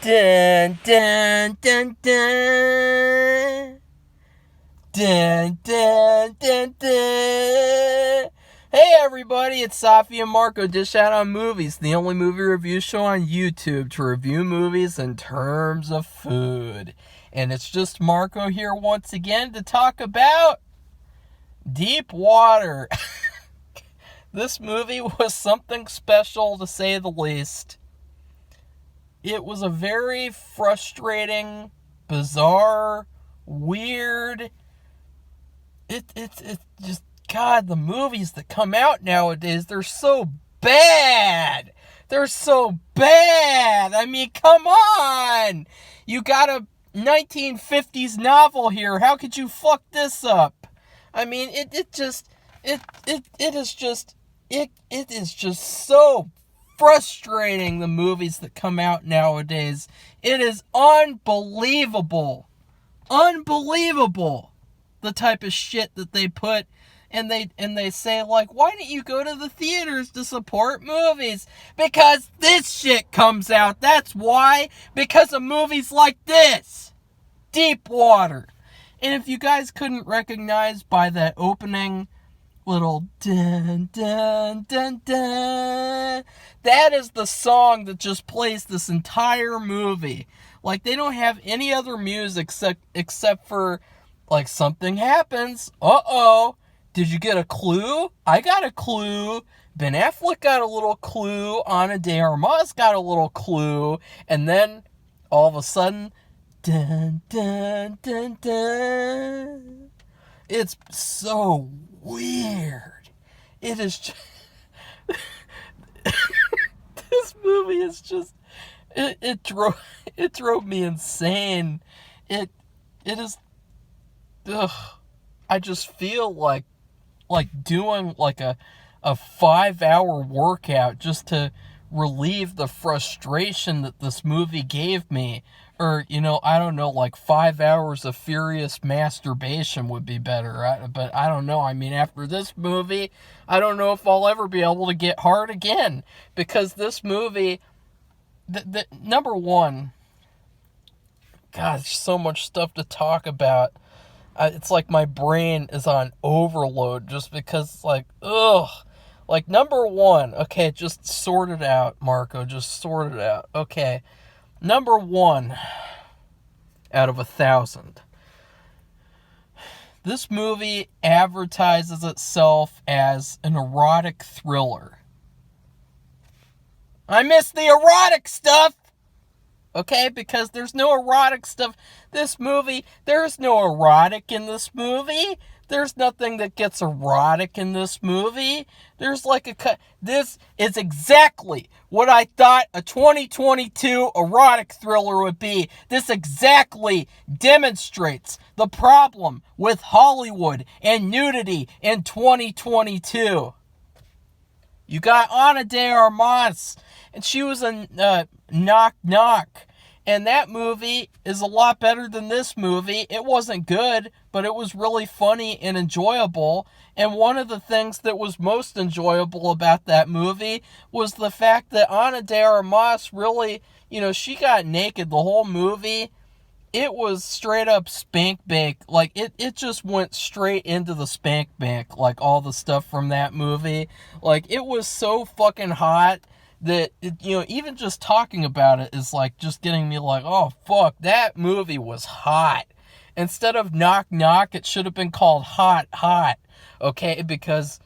Dun, dun, dun, dun. Dun, dun, dun, dun. Hey everybody, it's Safi and Marco Dish Out on Movies, the only movie review show on YouTube to review movies in terms of food. And it's just Marco here once again to talk about Deep Water. This movie was something special to say the least. It was a very frustrating, bizarre, weird. It's just, God, the movies that come out nowadays, they're so bad. They're so bad. I mean, come on. You got a 1950s novel here. How could you fuck this up? I mean, it is just so frustrating, the movies that come out nowadays. It is unbelievable the type of shit that they put, and they say, like, why don't you go to the theaters to support movies? Because this shit comes out. That's why. Because of movies like this, Deep Water. And if you guys couldn't recognize by that opening little dun dun dun dun, that is the song that just plays this entire movie. Like, they don't have any other music except for, like, something happens. Did you get a clue? I got a clue. Ben Affleck got a little clue. Ana de Armas got a little clue. And then all of a sudden, dun dun dun dun. It's so weird. It is just this movie is just it drove me insane. It is, I just feel like doing like a 5-hour workout just to relieve the frustration that this movie gave me. Or, I don't know, like 5 hours of furious masturbation would be better. Right? But I don't know. I mean, after this movie, I don't know if I'll ever be able to get hard again. Because this movie, the number one, God, there's so much stuff to talk about. It's like my brain is on overload just because, like, ugh. Like, number one, okay, just sort it out, Marco. Just sort it out. Okay. Number one out of 1,000. This movie advertises itself as an erotic thriller. I miss the erotic stuff! Okay, because there's no erotic stuff. This movie, there's no erotic in this movie. There's nothing that gets erotic in this movie. There's like a cut. This is exactly what I thought a 2022 erotic thriller would be. This exactly demonstrates the problem with Hollywood and nudity in 2022. You got Ana de Armas, and she was in Knock Knock. And that movie is a lot better than this movie. It wasn't good, but it was really funny and enjoyable. And one of the things that was most enjoyable about that movie was the fact that Ana de Armas really, she got naked the whole movie. It was straight up spank bank. Like, it just went straight into the spank bank, like all the stuff from that movie. Like, it was so fucking hot that, even just talking about it is like just getting me like, oh, fuck, that movie was hot. Instead of Knock Knock, it should have been called Hot Hot, okay? Because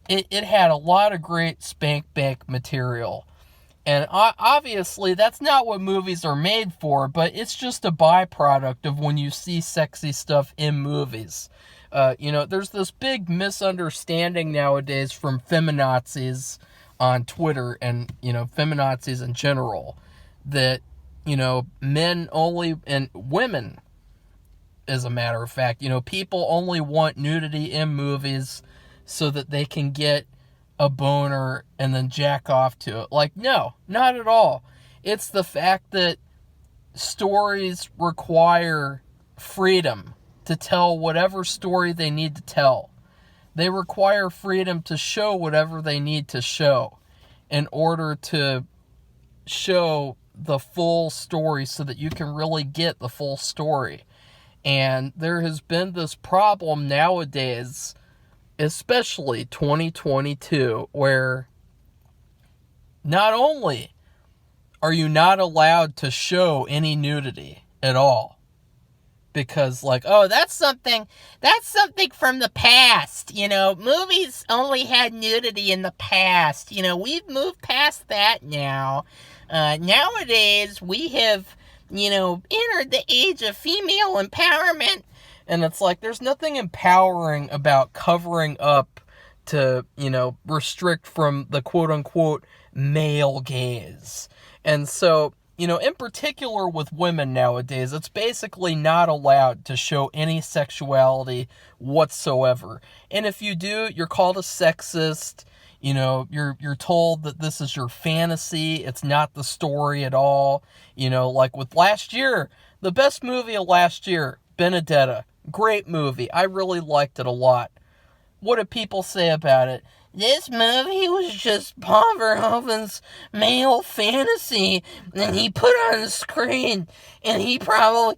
it had a lot of great spank bank material. And obviously, that's not what movies are made for, but it's just a byproduct of when you see sexy stuff in movies. There's this big misunderstanding nowadays from feminazis on Twitter and, feminazis in general, that, men only, and women, as a matter of fact, people only want nudity in movies so that they can get a boner and then jack off to it. Like, no, not at all. It's the fact that stories require freedom to tell whatever story they need to tell. They require freedom to show whatever they need to show in order to show the full story so that you can really get the full story. And there has been this problem nowadays, especially 2022, where not only are you not allowed to show any nudity at all, because like, oh, that's something from the past, movies only had nudity in the past, we've moved past that now. Nowadays we have, entered the age of female empowerment. And it's like, there's nothing empowering about covering up to, restrict from the quote-unquote male gaze. And so, in particular with women nowadays, it's basically not allowed to show any sexuality whatsoever. And if you do, you're called a sexist. You're told that this is your fantasy. It's not the story at all. Like with last year, the best movie of last year, Benedetta. Great movie. I really liked it a lot. What do people say about it? This movie was just Paul Verhoeven's male fantasy that he put on the screen. And he probably,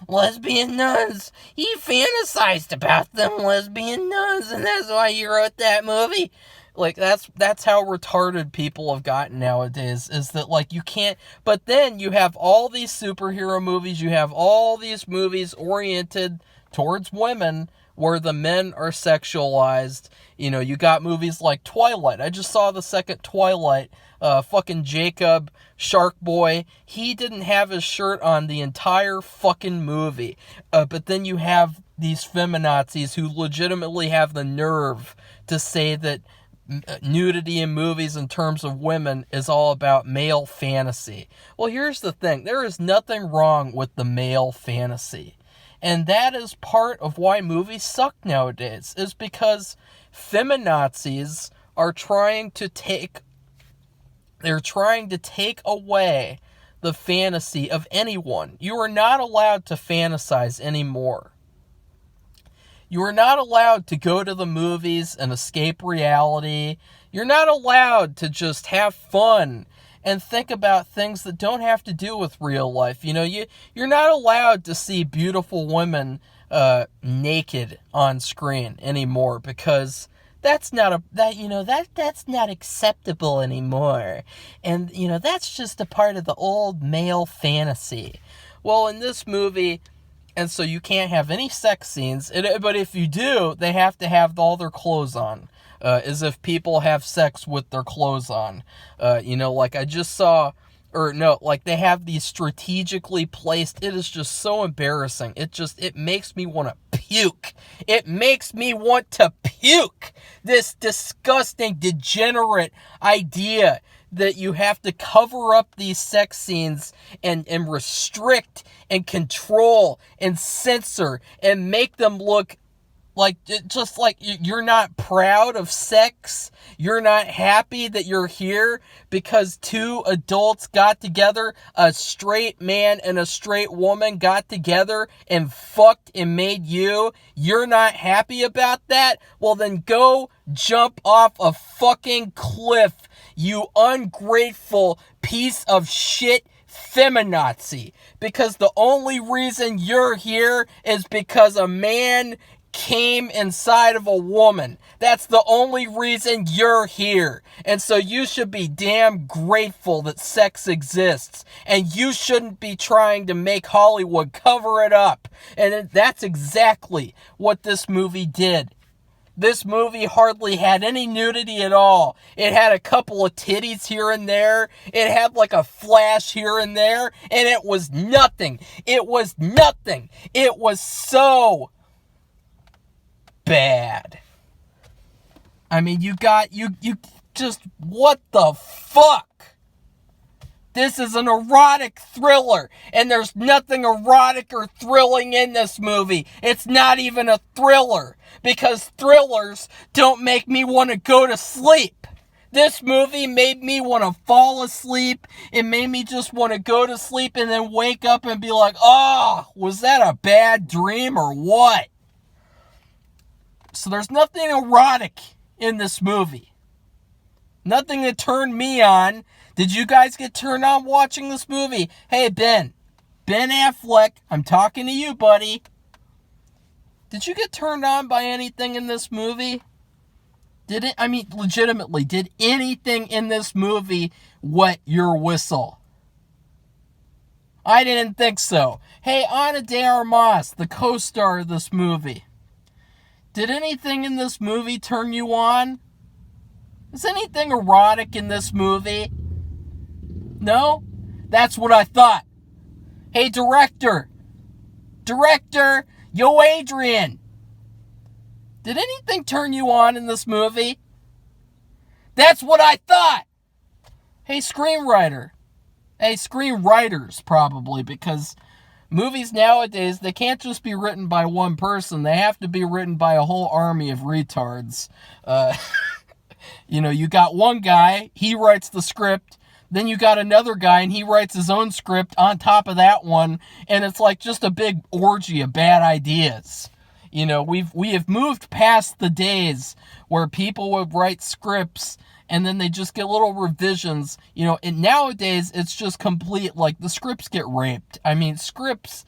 lesbian nuns. He fantasized about them lesbian nuns, and that's why he wrote that movie. Like, that's how retarded people have gotten nowadays, is that, like, you can't... But then you have all these superhero movies, you have all these movies oriented towards women, where the men are sexualized. You got movies like Twilight. I just saw the second Twilight. Fucking Jacob, Shark Boy, he didn't have his shirt on the entire fucking movie. But then you have these feminazis who legitimately have the nerve to say that nudity in movies in terms of women is all about male fantasy. Well, here's the thing. There is nothing wrong with the male fantasy. And that is part of why movies suck nowadays, is because feminazis are trying to take away the fantasy of anyone. You are not allowed to fantasize anymore. You are not allowed to go to the movies and escape reality. You're not allowed to just have fun and think about things that don't have to do with real life. You're not allowed to see beautiful women naked on screen anymore, because that's not acceptable anymore. And that's just a part of the old male fantasy. Well, in this movie, and so you can't have any sex scenes, but if you do, they have to have all their clothes on. As if people have sex with their clothes on. Like I just saw, they have these strategically placed, it is just so embarrassing. It makes me want to puke. It makes me want to puke. This disgusting, degenerate idea that you have to cover up these sex scenes and restrict and control and censor and make them look like, just like you're not proud of sex. You're not happy that you're here because two adults got together, a straight man and a straight woman got together and fucked and made you. You're not happy about that? Well, then go jump off a fucking cliff, you ungrateful piece of shit feminazi. Because the only reason you're here is because a man came inside of a woman. That's the only reason you're here. And so you should be damn grateful that sex exists. And you shouldn't be trying to make Hollywood cover it up. And that's exactly what this movie did. This movie hardly had any nudity at all. It had a couple of titties here and there. It had like a flash here and there. And it was nothing. It was nothing. It was so bad. I mean, you just, what the fuck? This is an erotic thriller, and there's nothing erotic or thrilling in this movie. It's not even a thriller, because thrillers don't make me want to go to sleep. This movie made me want to fall asleep. It made me just want to go to sleep and then wake up and be like, oh, was that a bad dream or what? So there's nothing erotic in this movie. Nothing that turned me on. Did you guys get turned on watching this movie? Hey, Ben Affleck, I'm talking to you, buddy. Did you get turned on by anything in this movie? Legitimately, did anything in this movie wet your whistle? I didn't think so. Hey, Ana de Armas, the co-star of this movie. Did anything in this movie turn you on? Is anything erotic in this movie? No? That's what I thought. Hey, director, yo, Adrian. Did anything turn you on in this movie? That's what I thought. Hey, screenwriter. Hey, screenwriters, probably, because movies nowadays, they can't just be written by one person. They have to be written by a whole army of retards. You got one guy, he writes the script. Then you got another guy, and he writes his own script on top of that one, and it's like just a big orgy of bad ideas. We have moved past the days where people would write scripts, and then they just get little revisions. And nowadays, it's just complete, like, the scripts get raped. Scripts,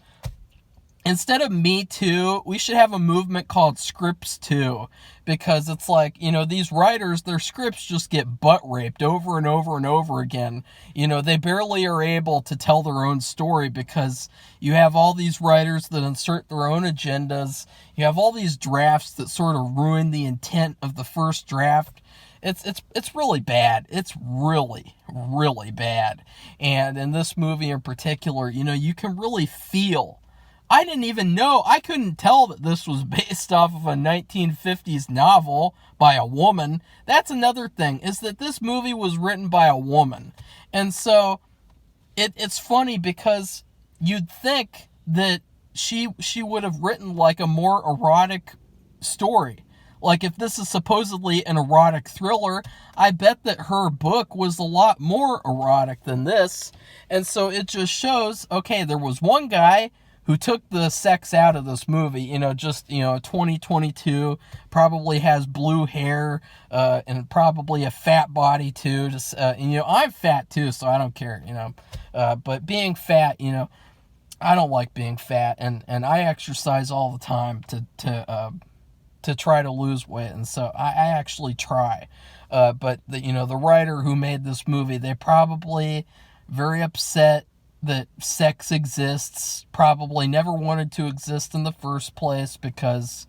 instead of Me Too, we should have a movement called Scripts Too. Because it's like, these writers, their scripts just get butt raped over and over and over again. They barely are able to tell their own story because you have all these writers that insert their own agendas. You have all these drafts that sort of ruin the intent of the first draft. It's really bad. It's really, really bad. And in this movie in particular, you can really feel. I didn't even know. I couldn't tell that this was based off of a 1950s novel by a woman. That's another thing, is that this movie was written by a woman. And so it's funny because you'd think that she would have written like a more erotic story. Like, if this is supposedly an erotic thriller, I bet that her book was a lot more erotic than this. And so it just shows, okay, there was one guy who took the sex out of this movie, 2022, probably has blue hair, and probably a fat body too. I'm fat too, so I don't care, but being fat, I don't like being fat, and I exercise all the time to try to lose weight, and so I actually try, but the writer who made this movie, they probably very upset that sex exists, probably never wanted to exist in the first place because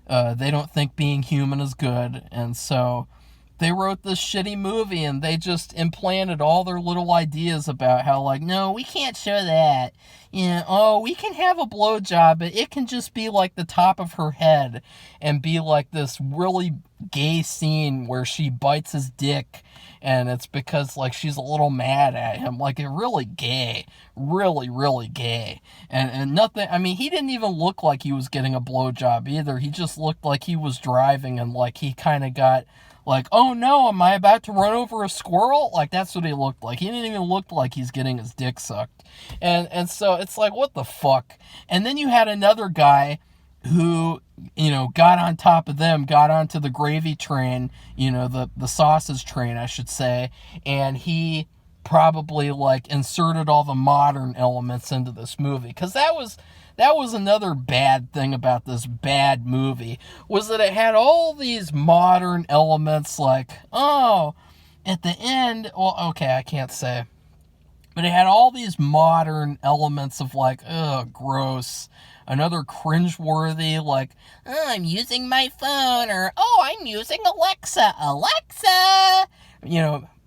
they don't think being human is good, and so they wrote this shitty movie and they just implanted all their little ideas about how, like, no, we can't show that. We can have a blowjob, but it can just be like the top of her head and be like this really gay scene where she bites his dick, and it's because, like, she's a little mad at him. Like, it really gay. Really, really gay. And nothing, he didn't even look like he was getting a blowjob either. He just looked like he was driving and, like, he kind of got, like, oh no, am I about to run over a squirrel? Like, that's what he looked like. He didn't even look like he's getting his dick sucked. And so it's like, what the fuck? And then you had another guy who, got on top of them, got onto the gravy train, the sausage train, I should say, and he probably, like, inserted all the modern elements into this movie. Because that was another bad thing about this bad movie, was that it had all these modern elements, like, at the end, well, okay, I can't say, but it had all these modern elements of, like, gross, another cringeworthy, like, I'm using my phone, or, I'm using Alexa,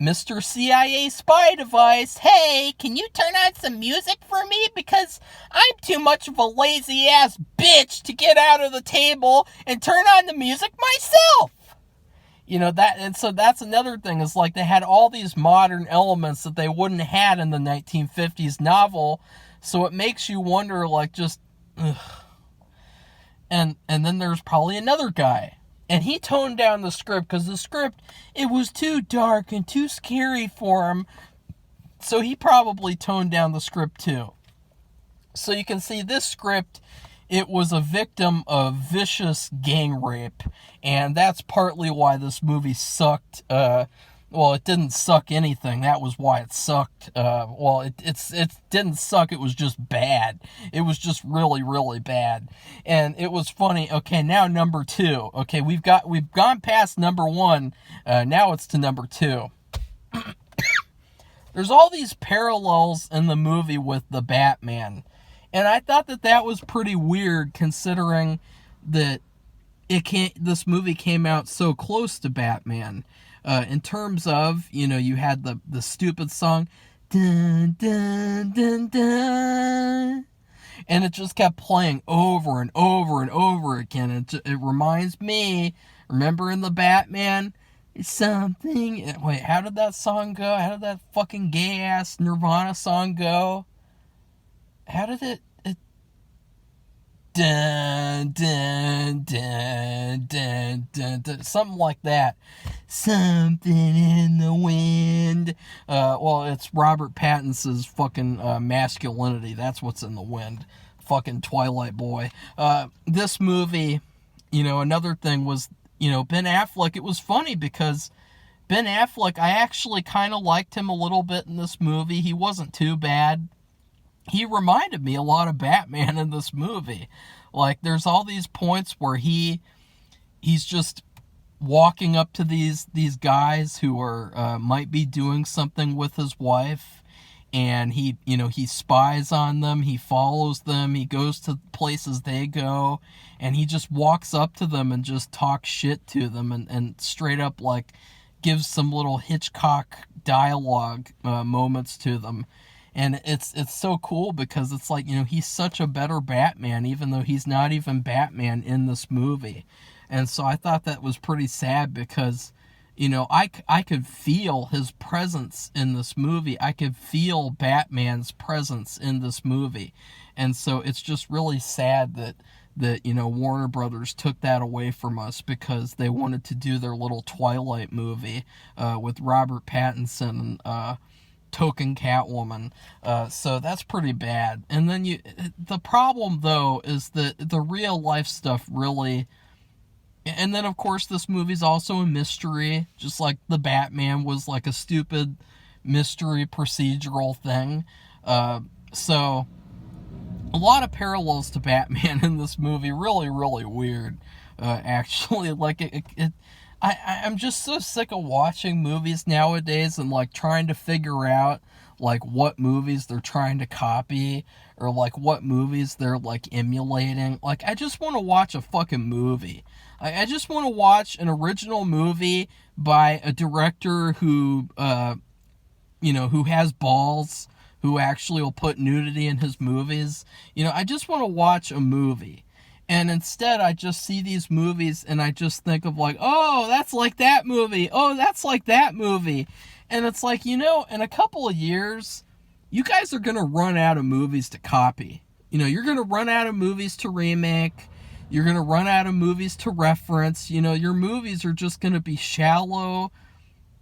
Mr. CIA spy device, hey, can you turn on some music for me? Because I'm too much of a lazy-ass bitch to get out of the table and turn on the music myself. And so that's another thing, is like they had all these modern elements that they wouldn't have had in the 1950s novel, so it makes you wonder, like, just, ugh. And then there's probably another guy, and he toned down the script, because the script, it was too dark and too scary for him, so he probably toned down the script too. So you can see this script, it was a victim of vicious gang rape, and that's partly why this movie sucked. Well, it didn't suck anything. That was why it sucked. It didn't suck. It was just bad. It was just really, really bad. And it was funny. Okay, now number 2. Okay, we've gone past number 1. Now it's to number 2. There's all these parallels in the movie with the Batman. And I thought that was pretty weird, considering that this movie came out so close to Batman. In terms of, you had the stupid song, dun, dun, dun, dun, and it just kept playing over and over and over again. It reminds me, remember in the Batman, something, wait, how did that song go? How did that fucking gay-ass Nirvana song go? How did it dun, dun, dun, dun, dun, dun, something like that. Something in the wind. It's Robert Pattinson's fucking masculinity. That's what's in the wind. Fucking Twilight boy. This movie, another thing was, Ben Affleck. It was funny because Ben Affleck, I actually kind of liked him a little bit in this movie. He wasn't too bad. He reminded me a lot of Batman in this movie. Like, there's all these points where he's just walking up to these guys who are might be doing something with his wife, and he spies on them, he follows them, he goes to places they go, and he just walks up to them and just talks shit to them, and straight up, like, gives some little Hitchcock dialogue moments to them. And it's so cool because it's like, he's such a better Batman, even though he's not even Batman in this movie. And so I thought that was pretty sad because, I could feel his presence in this movie. I could feel Batman's presence in this movie. And so it's just really sad that Warner Brothers took that away from us because they wanted to do their little Twilight movie with Robert Pattinson and token Catwoman. So that's pretty bad. And then the problem though is that the real life stuff really, and then of course this movie's also a mystery, just like the Batman was like a stupid mystery procedural thing. So a lot of parallels to Batman in this movie. Really, really weird. Actually, like I'm just so sick of watching movies nowadays and like trying to figure out like what movies they're trying to copy or like what movies they're like emulating. Like, I just want to watch a fucking movie. I just want to watch an original movie by a director who who has balls, who actually will put nudity in his movies. I just want to watch a movie. And instead, I just see these movies and I just think of like, oh, that's like that movie. Oh, that's like that movie. And it's like, in a couple of years, you guys are going to run out of movies to copy. You're going to run out of movies to remake. You're going to run out of movies to reference. Your movies are just going to be shallow,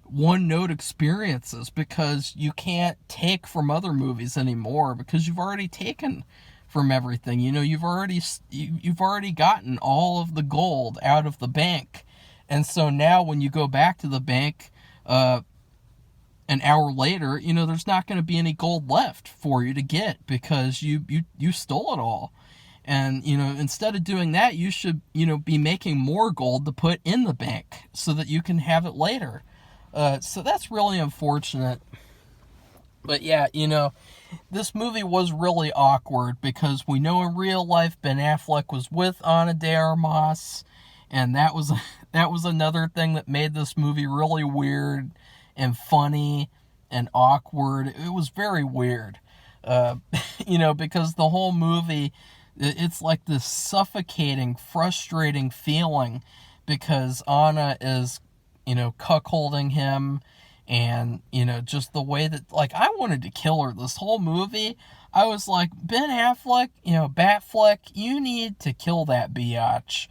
one-note experiences because you can't take from other movies anymore because you've already taken from everything. You've already gotten all of the gold out of the bank. And so now when you go back to the bank an hour later, there's not going to be any gold left for you to get because you stole it all. And, instead of doing that, you should, be making more gold to put in the bank so that you can have it later. So that's really unfortunate. But yeah, this movie was really awkward because we know in real life Ben Affleck was with Ana de Armas, and that was another thing that made this movie really weird and funny and awkward. It was very weird, because the whole movie, it's like this suffocating, frustrating feeling because Ana is, cuckolding him. And, just the way that, like, I wanted to kill her this whole movie. I was like, Ben Affleck, Batfleck, you need to kill that biatch.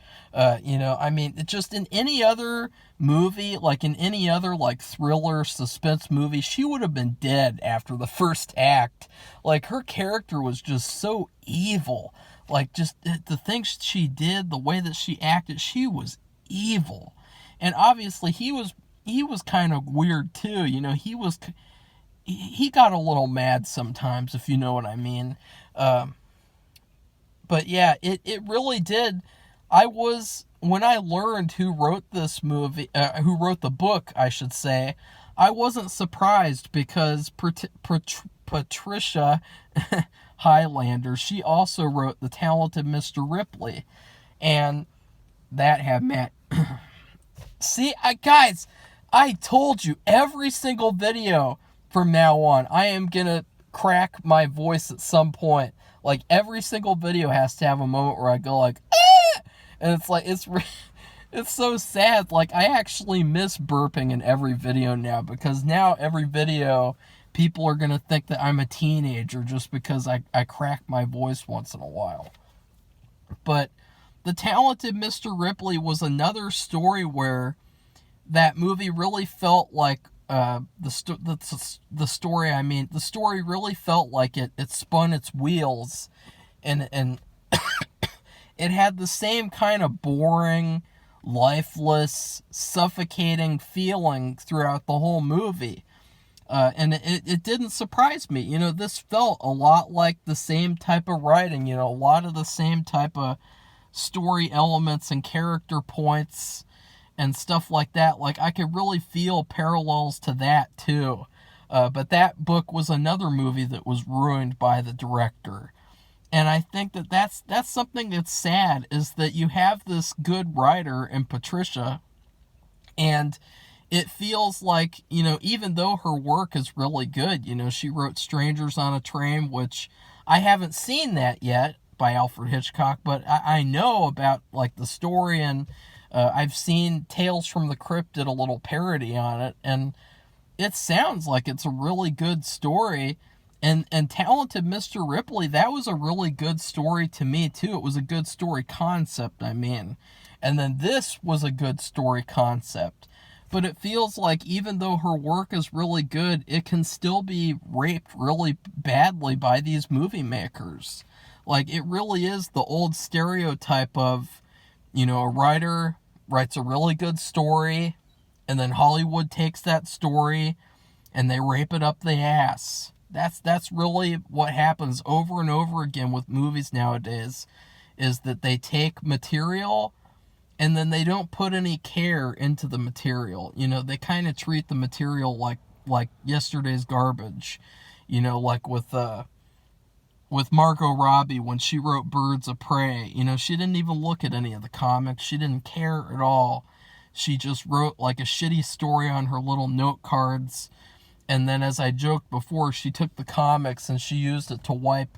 Just in any other movie, like in any other, like, thriller, suspense movie, she would have been dead after the first act. Like, her character was just so evil. Like, just the things she did, the way that she acted, she was evil. And obviously he was was kind of weird too. You know, he got a little mad sometimes, if you know what I mean. But yeah, it really did. When I learned who wrote this movie, who wrote the book, I should say, I wasn't surprised because Patricia Highlander, she also wrote The Talented Mr. Ripley. And that had Matt. See, guys, I told you, every single video from now on, I am going to crack my voice at some point. Like, every single video has to have a moment where I go like, ah! And it's like, it's so sad. Like, I actually miss burping in every video now, because now every video, people are going to think that I'm a teenager just because I crack my voice once in a while. But The Talented Mr. Ripley was another story where that movie really felt like the story really felt like it spun its wheels, and it had the same kind of boring, lifeless, suffocating feeling throughout the whole movie. And it didn't surprise me. You know, this felt a lot like the same type of writing, you know, a lot of the same type of story elements and character points and stuff like that. Like, I could really feel parallels to that too. But that book was another movie that was ruined by the director. And I think that's something that's sad, is that you have this good writer in Patricia, and it feels like, you know, even though her work is really good, you know, she wrote Strangers on a Train, which I haven't seen that yet, by Alfred Hitchcock, but I know about, like, the story, and I've seen Tales from the Crypt did a little parody on it, and it sounds like it's a really good story. And Talented Mr. Ripley, that was a really good story to me too. It was a good story concept, I mean. And then this was a good story concept. But it feels like even though her work is really good, it can still be raped really badly by these movie makers. Like, it really is the old stereotype of, you know, a writer writes a really good story, and then Hollywood takes that story and they rape it up the ass. That's really what happens over and over again with movies nowadays, is that they take material and then they don't put any care into the material. You know, they kind of treat the material like yesterday's garbage. You know, like with Margot Robbie when she wrote Birds of Prey. You know, she didn't even look at any of the comics. She didn't care at all. She just wrote like a shitty story on her little note cards. And then, as I joked before, she took the comics and she used it to wipe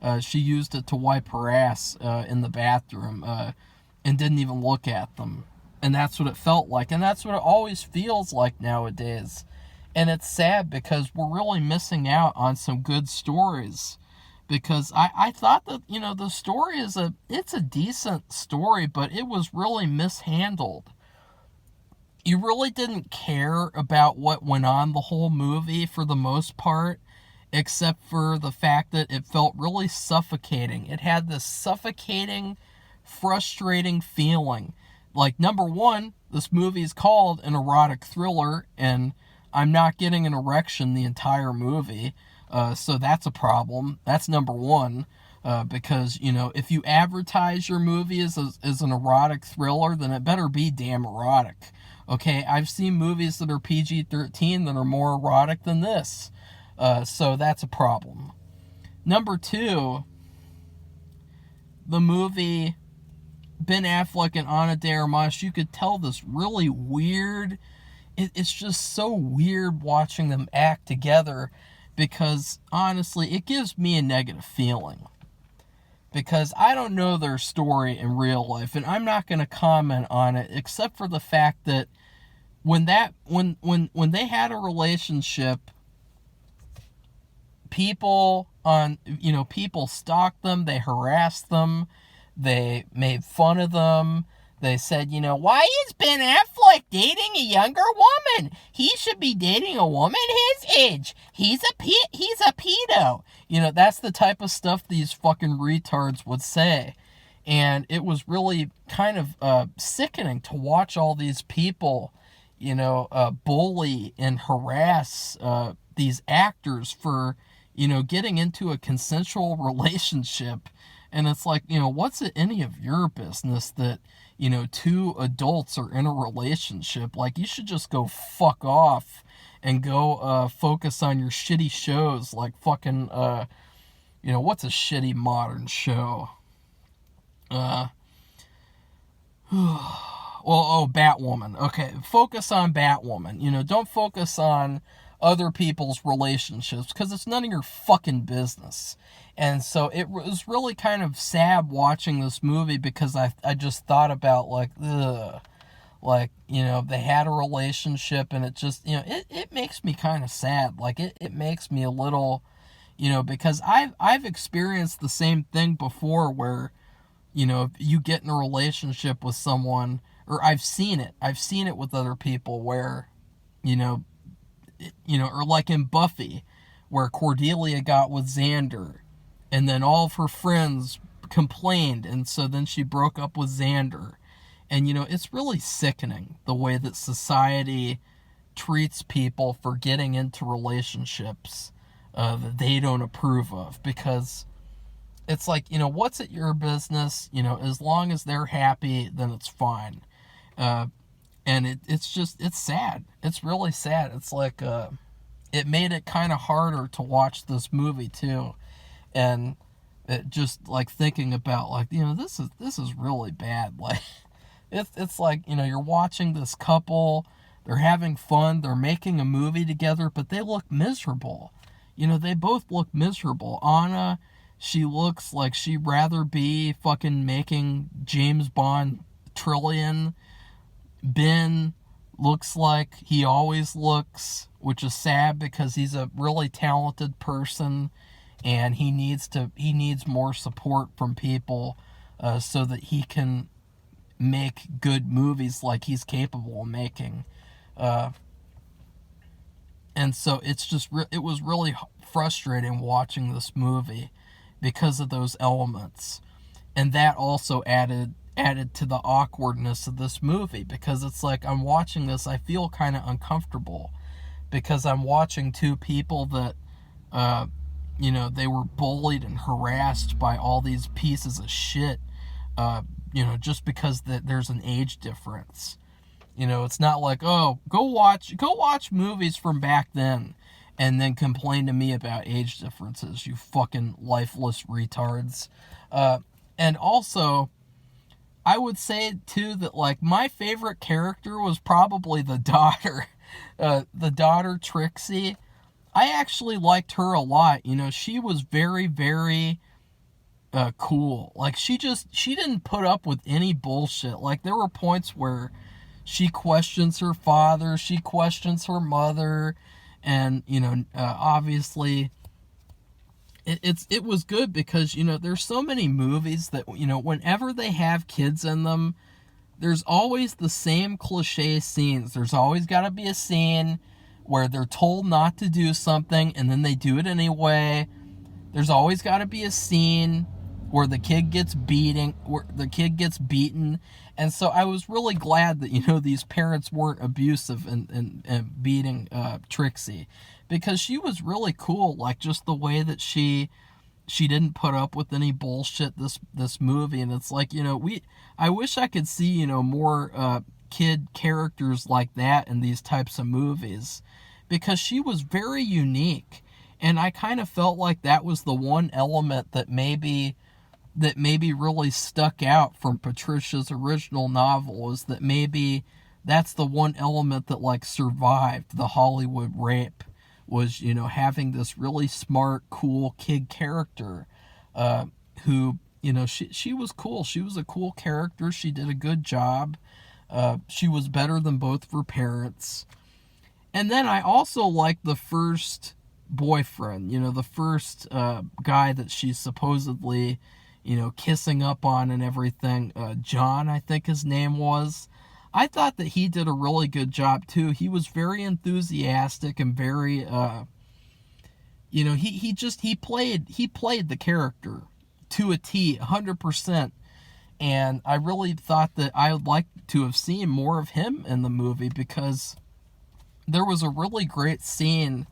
her ass in the bathroom, and didn't even look at them. And that's what it felt like. And that's what it always feels like nowadays. And it's sad, because we're really missing out on some good stories. Because I thought that, you know, the story it's a decent story, but it was really mishandled. You really didn't care about what went on the whole movie for the most part, except for the fact that it felt really suffocating. It had this suffocating, frustrating feeling. Like, number one, this movie is called an erotic thriller, and I'm not getting an erection the entire movie, so that's a problem. That's number one, because, you know, if you advertise your movie as an erotic thriller, then it better be damn erotic. Okay, I've seen movies that are PG-13 that are more erotic than this. So that's a problem. Number two, the movie, Ben Affleck and Ana de Armas, you could tell this really weird, it's just so weird watching them act together, because honestly, it gives me a negative feeling. Because I don't know their story in real life, and I'm not going to comment on it, except for the fact that when they had a relationship, people stalked them, they harassed them, they made fun of them. They said, you know, why is Ben Affleck dating a younger woman? He should be dating a woman his age. He's a pedo. You know, that's the type of stuff these fucking retards would say. And it was really kind of sickening to watch all these people, bully and harass these actors for, getting into a consensual relationship. And it's like, what's it any of your business that, two adults are in a relationship? Like, you should just go fuck off and go focus on your shitty shows like fucking, what's a shitty modern show? Batwoman. Okay, focus on Batwoman. Don't focus on other people's relationships because it's none of your fucking business. And so it was really kind of sad watching this movie because I just thought about like, ugh. Like, they had a relationship and it just, it makes me kind of sad. Like, it makes me a little, because I've experienced the same thing before where, if you get in a relationship with someone, or I've seen it with other people where, or like in Buffy, where Cordelia got with Xander, and then all of her friends complained, and so then she broke up with Xander. And, it's really sickening the way that society treats people for getting into relationships that they don't approve of, because it's like, what's it your business? As long as they're happy, then it's fine. And it's sad. It's really sad. It's like, it made it kind of harder to watch this movie too. And it just like thinking about like, this is really bad. Like, it's like, you're watching this couple, they're having fun, they're making a movie together, but they look miserable. They both look miserable. Anna, she looks like she'd rather be fucking making James Bond trillion. Ben looks like he always looks, which is sad because he's a really talented person and he needs more support from people so that he can make good movies like he's capable of making. And so it was really frustrating watching this movie because of those elements. And that also added to the awkwardness of this movie, because it's like I'm watching this, I feel kind of uncomfortable because I'm watching two people that they were bullied and harassed by all these pieces of shit, just because there's an age difference. It's not like, oh, go watch movies from back then and then complain to me about age differences, you fucking lifeless retards. And also, I would say too that like my favorite character was probably the daughter. The daughter, Trixie. I actually liked her a lot. She was very, very cool. Like, she didn't put up with any bullshit. Like, there were points where she questions her father, she questions her mother, and, obviously it was good because, there's so many movies that, whenever they have kids in them, there's always the same cliche scenes. There's always got to be a scene where they're told not to do something and then they do it anyway. There's always got to be a scene where the kid gets beaten. And so I was really glad that, these parents weren't abusive and beating Trixie, because she was really cool. Like, just the way that she didn't put up with any bullshit this movie. And it's like, I wish I could see, more kid characters like that in these types of movies, because she was very unique. And I kind of felt like that was the one element that maybe really stuck out from Patricia's original novel, is that maybe that's the one element that like survived the Hollywood rape, was, having this really smart, cool kid character who, she was cool. She was a cool character. She did a good job. She was better than both of her parents. And then I also liked the first boyfriend, the first guy that she's supposedly, kissing up on and everything. John, I think his name was. I thought that he did a really good job too. He was very enthusiastic and very, he played the character to a T, 100%. And I really thought that I would like to have seen more of him in the movie, because there was a really great scene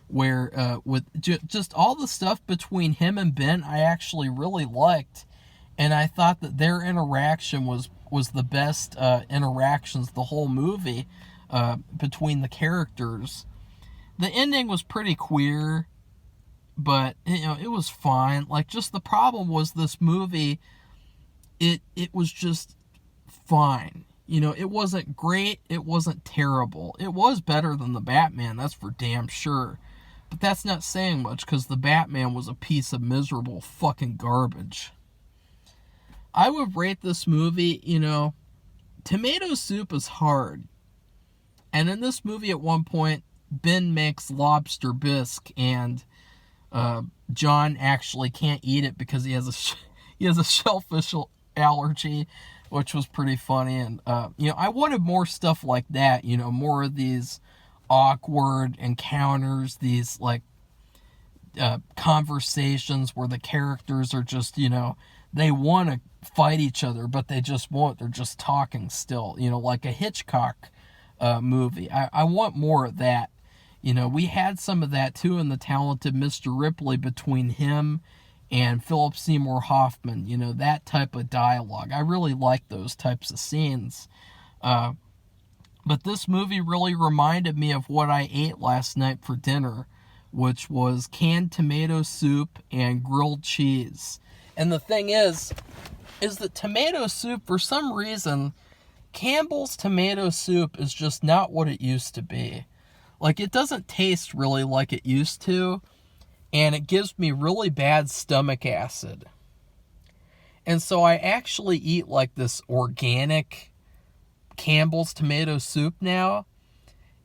where with just all the stuff between him and Ben I actually really liked, and I thought that their interaction was the best interactions the whole movie between the characters. The ending was pretty queer, but it was fine. Like, just the problem was this movie, it was just fine. It wasn't great, it wasn't terrible. It was better than the Batman, that's for damn sure. But that's not saying much, because the Batman was a piece of miserable fucking garbage. I would rate this movie, tomato soup is hard. And in this movie at one point, Ben makes lobster bisque, and John actually can't eat it because he has a shellfish allergy, which was pretty funny. And I wanted more stuff like that, more of these awkward encounters, these like conversations where the characters are just, they want to fight each other, but they just won't. They're just talking still, like a Hitchcock movie. I want more of that. We had some of that too in The Talented Mr. Ripley between him and Philip Seymour Hoffman, that type of dialogue. I really like those types of scenes. But this movie really reminded me of what I ate last night for dinner, which was canned tomato soup and grilled cheese. And the thing is that tomato soup, for some reason, Campbell's tomato soup is just not what it used to be. Like, it doesn't taste really like it used to, and it gives me really bad stomach acid. And so I actually eat like this organic Campbell's tomato soup now,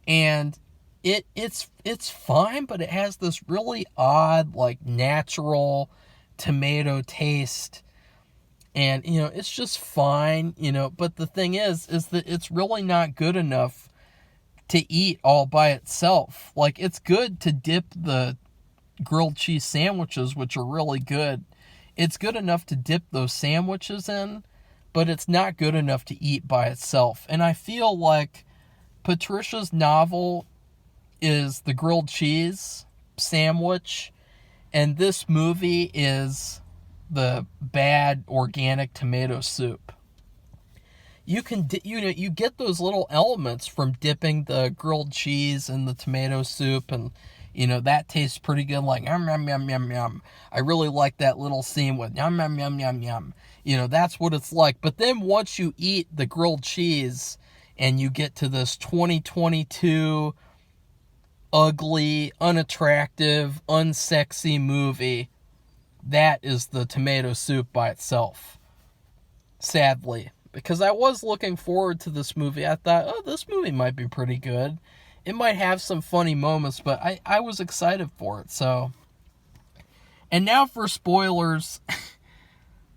and it's fine, but it has this really odd, like, natural tomato taste, and it's just fine, but the thing is that it's really not good enough to eat all by itself. Like, it's good to dip the grilled cheese sandwiches, which are really good. It's good enough to dip those sandwiches in, but it's not good enough to eat by itself. And I feel like Patricia's novel is the grilled cheese sandwich, and this movie is the bad organic tomato soup. You can, you get those little elements from dipping the grilled cheese in the tomato soup, and, that tastes pretty good, like, yum, yum, yum, yum, yum. I really like that little scene with yum, yum, yum, yum, yum. That's what it's like. But then once you eat the grilled cheese, and you get to this 2022 ugly, unattractive, unsexy movie, that is the tomato soup by itself. Sadly. Because I was looking forward to this movie. I thought, this movie might be pretty good. It might have some funny moments, but I was excited for it, so. And now for spoilers.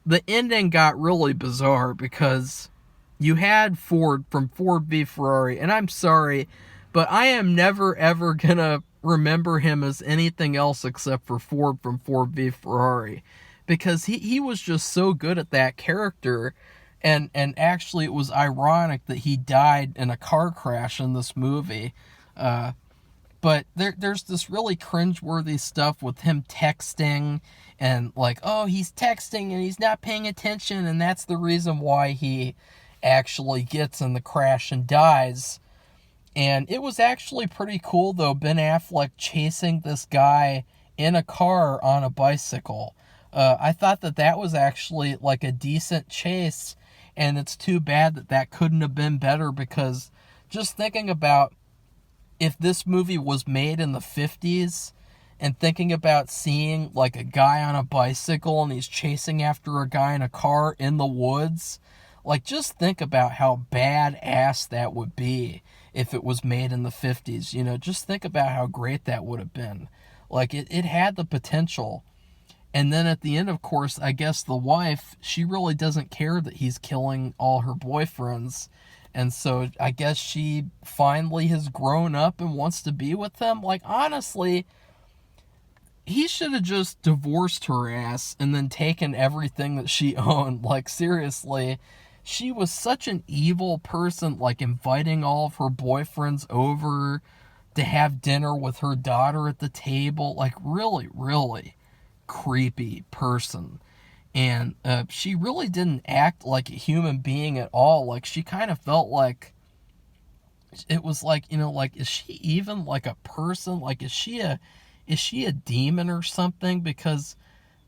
The ending got really bizarre, because you had Ford from Ford v Ferrari, and I'm sorry, but I am never ever gonna remember him as anything else except for Ford from Ford v Ferrari, because he was just so good at that character. And actually, it was ironic that he died in a car crash in this movie. But there's this really cringeworthy stuff with him texting, and like, he's texting and he's not paying attention, and that's the reason why he actually gets in the crash and dies. And it was actually pretty cool, though, Ben Affleck chasing this guy in a car on a bicycle. I thought that was actually like a decent chase. And it's too bad that couldn't have been better, because just thinking about if this movie was made in the 50s, and thinking about seeing like a guy on a bicycle and he's chasing after a guy in a car in the woods, like, just think about how badass that would be if it was made in the 50s. Just think about how great that would have been. Like, it had the potential. And then at the end, of course, I guess the wife, she really doesn't care that he's killing all her boyfriends. And so I guess she finally has grown up and wants to be with them. Like, honestly, he should have just divorced her ass and then taken everything that she owned. Like, seriously, she was such an evil person, like inviting all of her boyfriends over to have dinner with her daughter at the table. Like, really, really creepy person. And she really didn't act like a human being at all. Like, she kind of felt like, it was like, you know, like, is she even like a person? Like, is she a demon or something? Because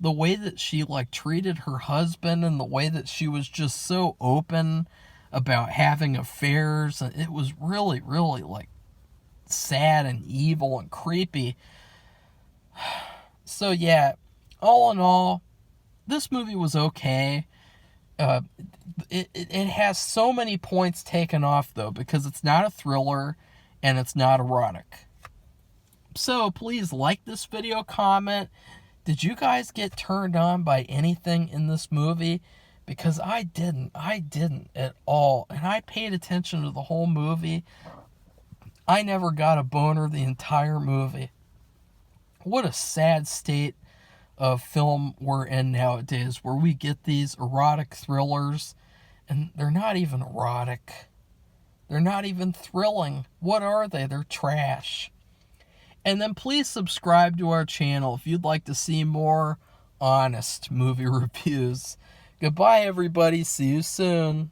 the way that she like treated her husband, and the way that she was just so open about having affairs, and it was really, really like sad and evil and creepy. So yeah, all in all, this movie was okay. It has so many points taken off, though, because it's not a thriller and it's not erotic. So please like this video, comment. Did you guys get turned on by anything in this movie? Because I didn't at all. And I paid attention to the whole movie. I never got a boner the entire movie. What a sad state of film we're in nowadays, where we get these erotic thrillers and they're not even erotic. They're not even thrilling. What are they? They're trash. And then please subscribe to our channel if you'd like to see more honest movie reviews. Goodbye, everybody. See you soon.